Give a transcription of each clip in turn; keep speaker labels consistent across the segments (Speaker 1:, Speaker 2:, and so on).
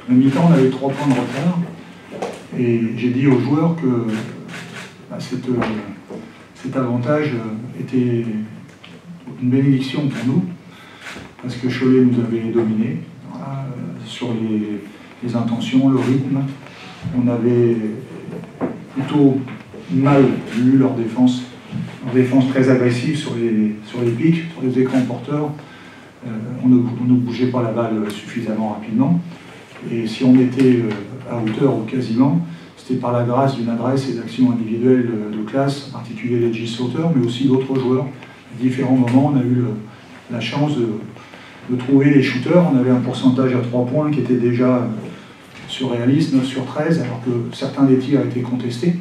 Speaker 1: À la mi-temps, on avait 3 points de retard. Et j'ai dit aux joueurs que cet avantage était une bénédiction pour nous, parce que Cholet nous avait dominés sur les intentions, le rythme. On avait plutôt mal lu leur défense très agressive sur les pics, sur les écrans porteurs. On ne bougeait pas la balle suffisamment rapidement. Et si on était à hauteur ou quasiment, c'était par la grâce d'une adresse et d'actions individuelles de classe, en particulier les G-sauteurs, mais aussi d'autres joueurs. À différents moments, on a eu la chance de trouver les shooters. On avait un pourcentage à 3 points qui était déjà surréaliste, 9 sur 13, alors que certains des tirs étaient contestés.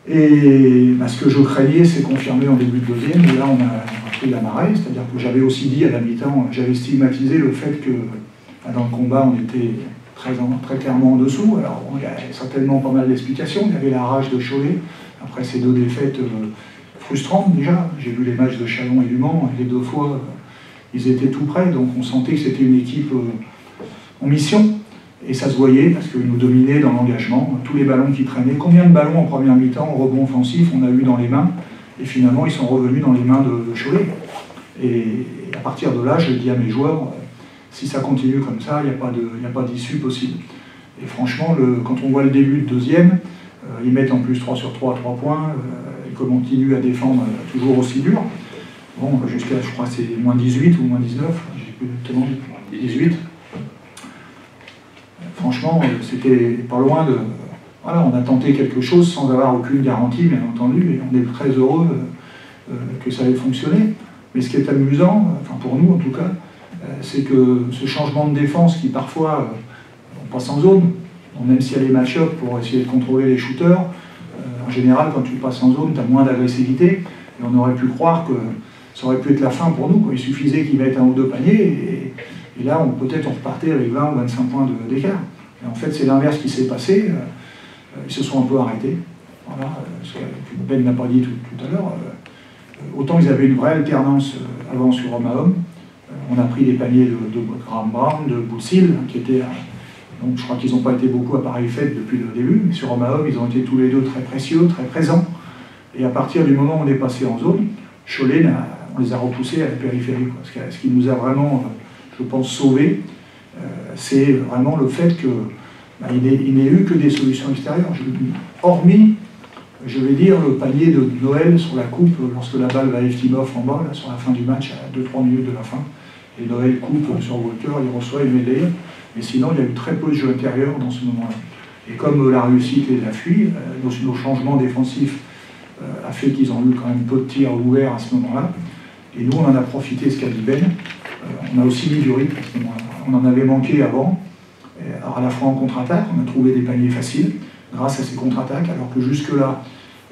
Speaker 1: Et ce que je craignais, c'est confirmé en début de deuxième, et là on a pris la marée, c'est-à-dire que j'avais aussi dit à la mi-temps, j'avais stigmatisé le fait que dans le combat on était très clairement en dessous. Alors il y a certainement pas mal d'explications, il y avait la rage de Cholet, après ces 2 défaites frustrantes déjà, j'ai vu les matchs de Châlons et du Mans, et les 2 fois ils étaient tout près, donc on sentait que c'était une équipe en mission. Et ça se voyait parce qu'ils nous dominaient dans l'engagement, tous les ballons qui traînaient. Combien de ballons en première mi-temps, en rebond offensif, on a eu dans les mains, et finalement ils sont revenus dans les mains de Cholet. Et à partir de là, je dis à mes joueurs, si ça continue comme ça, il n'y a pas d'issue possible. Et franchement, quand on voit le début de deuxième, ils mettent en plus 3 sur 3 à 3 points, ils continuent à défendre toujours aussi dur. Bon, jusqu'à, je crois, c'est moins 18 ou moins 19, j'ai plus exactement 18. Franchement, c'était pas loin de... Voilà, on a tenté quelque chose sans avoir aucune garantie, bien entendu, et on est très heureux que ça ait fonctionné. Mais ce qui est amusant, enfin pour nous en tout cas, c'est que ce changement de défense qui parfois, on passe en zone, même s'il y a les match-up pour essayer de contrôler les shooters, en général, quand tu passes en zone, tu as moins d'agressivité, et on aurait pu croire que ça aurait pu être la fin pour nous, quoi. Il suffisait qu'ils mettent 1 ou 2 paniers, et là, peut-être on repartait avec 20 ou 25 points d'écart. Et en fait, c'est l'inverse qui s'est passé. Ils se sont un peu arrêtés. Voilà, ce que Ben n'a pas dit tout à l'heure. Autant ils avaient une vraie alternance avant sur homme à homme. On a pris des paniers de Graham Brown, de Boutsil, qui étaient... donc je crois qu'ils n'ont pas été beaucoup à pareille fête depuis le début, mais sur homme à homme, ils ont été tous les 2 très précieux, très présents. Et à partir du moment où on est passé en zone, Cholet, on les a repoussés à la périphérie. Ce qui nous a vraiment... je pense, sauvé, c'est vraiment le fait qu'il n'ait eu que des solutions extérieures. Hormis, je vais dire, le panier de Noël sur la coupe, lorsque la balle va à Eftimov en bas, là, sur la fin du match, à 2-3 minutes de la fin. Et Noël coupe sur Walker, il reçoit une mêlée. Mais sinon, il y a eu très peu de jeu intérieur dans ce moment-là. Et comme la réussite et l'affui, nos changements défensifs a fait qu'ils ont eu quand même peu de tirs ouverts à ce moment-là. Et nous, on en a profité, ce qu'a dit Ben. On a aussi mis du rythme à ce moment-là. On en avait manqué avant. Alors à la fois en contre-attaque, on a trouvé des paniers faciles grâce à ces contre-attaques, alors que jusque-là,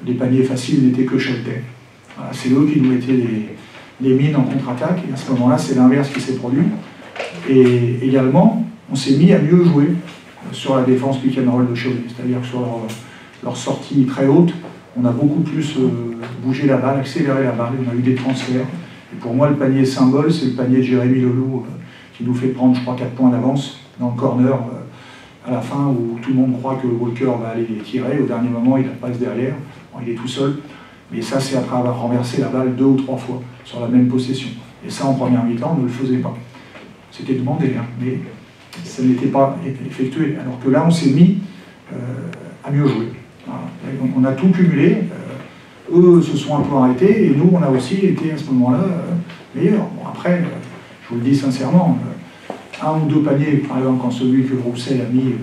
Speaker 1: les paniers faciles n'étaient que Choletais. Voilà, c'est eux qui nous mettaient les mines en contre-attaque, et à ce moment-là, c'est l'inverse qui s'est produit. Et également, on s'est mis à mieux jouer sur la défense pick and roll de Cholet, c'est-à-dire que sur leur sortie très haute, on a beaucoup plus bougé la balle, accéléré la balle, on a eu des transferts. Et pour moi, le panier symbole, c'est le panier de Jérémy Leloup qui nous fait prendre, je crois, 4 points d'avance dans le corner à la fin où tout le monde croit que Walker va aller les tirer. Au dernier moment, il passe derrière. Bon, il est tout seul. Mais ça, c'est après avoir renversé la balle 2 ou 3 fois sur la même possession. Et ça, en première mi-temps, on ne le faisait pas. C'était demandé, hein, mais ça n'était pas effectué. Alors que là, on s'est mis à mieux jouer. Voilà. On a tout cumulé. Eux se sont un peu arrêtés, et nous, on a aussi été à ce moment-là meilleurs. Bon, après, je vous le dis sincèrement, 1 ou 2 paniers, par exemple, quand celui que Roussel a mis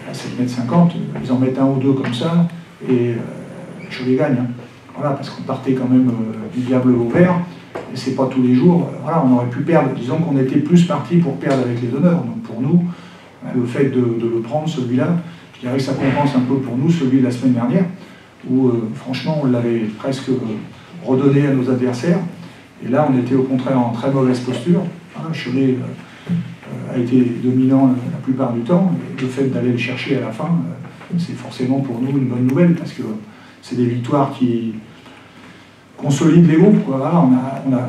Speaker 1: à 7,50 m, ils en mettent 1 ou 2 comme ça, et Cholet gagne. Hein. Voilà, parce qu'on partait quand même du diable au vert, et c'est pas tous les jours. Voilà, on aurait pu perdre. Disons qu'on était plus parti pour perdre avec les donneurs. Donc pour nous, le fait de le prendre, celui-là, je dirais que ça compense un peu pour nous celui de la semaine dernière, où franchement on l'avait presque redonné à nos adversaires, et là on était au contraire en très mauvaise posture. Cholet a été dominant la plupart du temps, et le fait d'aller le chercher à la fin, c'est forcément pour nous une bonne nouvelle, parce que c'est des victoires qui consolident les groupes, quoi. Voilà,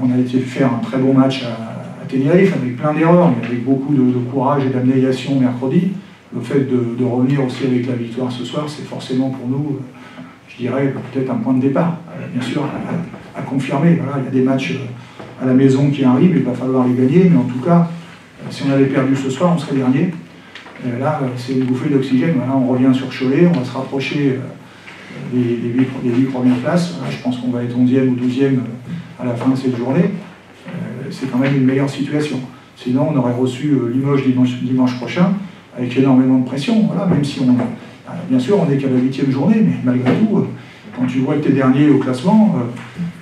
Speaker 1: on a été faire un très bon match à Tenerife, avec plein d'erreurs, mais avec beaucoup de courage et d'abnégation mercredi. Le fait de revenir aussi avec la victoire ce soir, c'est forcément pour nous, je dirais, peut-être un point de départ. Bien sûr, à confirmer. Voilà, il y a des matchs à la maison qui arrivent, il va falloir les gagner, mais en tout cas, si on avait perdu ce soir, on serait dernier. Là, c'est une bouffée d'oxygène. Voilà, on revient sur Cholet, on va se rapprocher des 8 premières places. Là, je pense qu'on va être 11e ou 12e à la fin de cette journée. C'est quand même une meilleure situation. Sinon, on aurait reçu Limoges dimanche prochain avec énormément de pression. Voilà, même si bien sûr, on n'est qu'à la 8e journée, mais malgré tout, quand tu vois que tu es dernier au classement,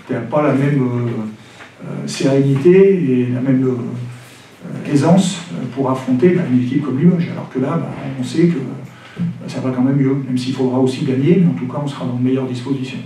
Speaker 1: tu n'as pas la même sérénité et la même aisance pour affronter une équipe comme Limoges. Alors que là, on sait que ça va quand même mieux, même s'il faudra aussi gagner, mais en tout cas, on sera dans de meilleures dispositions.